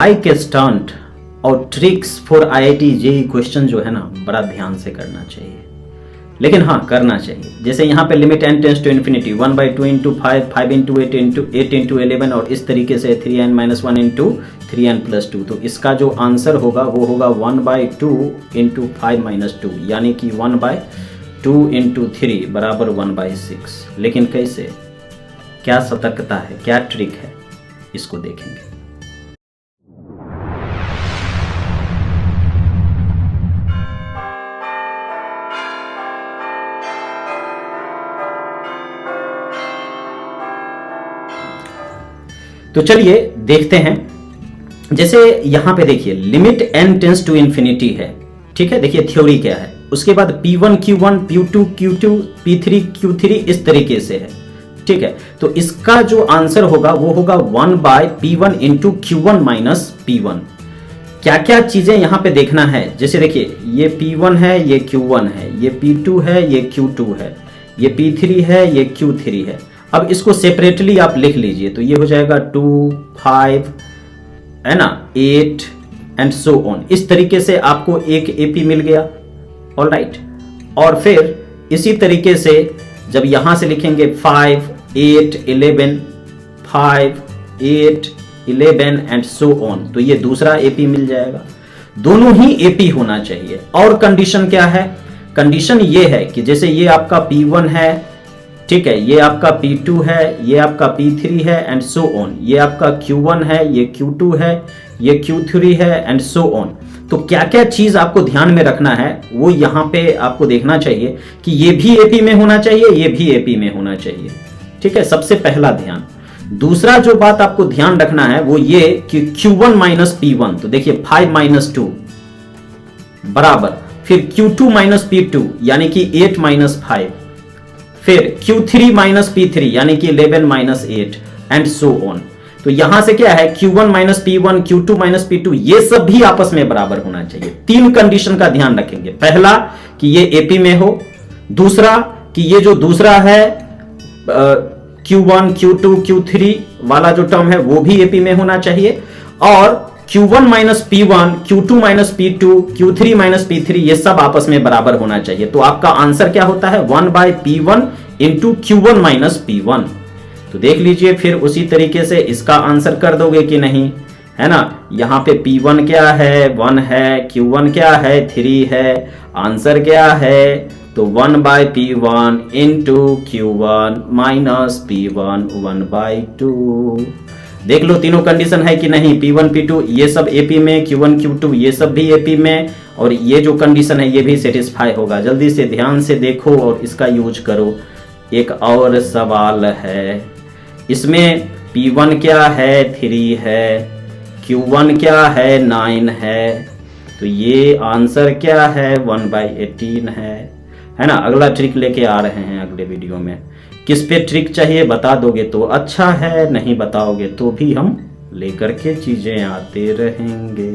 Like a stunt और tricks for IIT JEE question जो है ना बड़ा ध्यान से करना चाहिए, लेकिन हाँ करना चाहिए। जैसे यहाँ पे limit n tends to infinity 1/2 into 5, 5 into 8 into 11 और इस तरीके से 3n - 1 इंटू 3n + 2। तो इसका जो आंसर होगा वो होगा 1/2 इंटू 5 - 2 यानी कि 1/2 इंटू 3 बराबर 1/6। लेकिन कैसे, क्या सतर्कता है, क्या ट्रिक है, इसको देखेंगे। तो चलिए देखते हैं। जैसे यहां पे देखिए limit n tends to infinity है, ठीक है। देखिए थ्योरी क्या है, उसके बाद P1 Q1 P2 Q2 P3 Q3 इस तरीके से है, ठीक है। तो इसका जो आंसर होगा वो होगा 1/P1 into Q1 minus P1। क्या क्या चीजें यहां पे देखना है, जैसे देखिए ये P1 है, ये Q1 है, ये P2 है, ये Q2 है, ये P3 है, ये Q3 है। अब इसको सेपरेटली आप लिख लीजिए, तो ये हो जाएगा 2, 5 है ना, 8 एंड सो ऑन। इस तरीके से आपको एक AP मिल गया, ऑल राइट। और फिर इसी तरीके से जब यहां से लिखेंगे 5, 8, 11, 5, 8, 11 एंड सो ऑन, तो ये दूसरा AP मिल जाएगा। दोनों ही AP होना चाहिए। और कंडीशन क्या है, कंडीशन ये है कि जैसे ये आपका P1 है, ठीक है, ये आपका P2 है, ये आपका P3 है एंड सो ऑन, ये आपका Q1 है, ये Q2 है, ये Q3 है एंड सो ऑन। तो क्या क्या चीज आपको ध्यान में रखना है वो यहाँ पे आपको देखना चाहिए कि ये भी AP में होना चाहिए, ये भी AP में होना चाहिए, ठीक है, सबसे पहला ध्यान। दूसरा जो बात आपको ध्यान रखना है वो ये कि Q1 माइनस P1, तो देखिए 5 - 2 बराबर, फिर Q2 माइनस P2 यानी कि 8 - 5, फिर Q3 माइनस P3 यानी कि 11 - 8 एंड सो ऑन। तो यहां से क्या है, Q1 minus P1, Q2 minus P2 ये सब भी आपस में बराबर होना चाहिए। तीन कंडीशन का ध्यान रखेंगे, पहला कि ये AP में हो, दूसरा कि ये जो दूसरा है Q1 Q2 Q3 वाला जो टर्म है वो भी AP में होना चाहिए, और Q1 minus P1, Q2 minus P2, Q3 minus P3 ये सब आपस में बराबर होना चाहिए। तो आपका आंसर क्या होता है, 1/P1 into Q1 minus P1। तो देख लीजिए फिर उसी तरीके से इसका आंसर कर दोगे कि नहीं, है ना। यहाँ पे P1 क्या है, 1 है, Q1 क्या है, 3 है, आंसर क्या है, तो 1/P1 into Q1 minus P1 1/2। देख लो तीनों कंडीशन है कि नहीं, P1 P2 ये सब AP में, Q1 Q2 ये सब भी AP में, और ये जो कंडीशन है ये भी सेटिस्फाई होगा। जल्दी से ध्यान से देखो और इसका यूज करो। एक और सवाल है, इसमें P1 क्या है, 3 है, Q1 क्या है, 9 है, तो ये आंसर क्या है, 1/18 है ना। अगला ट्रिक लेके आ रहे हैं अगले वीडियो में। किस पे ट्रिक चाहिए बता दोगे तो अच्छा है, नहीं बताओगे तो भी हम लेकर के चीजें आते रहेंगे।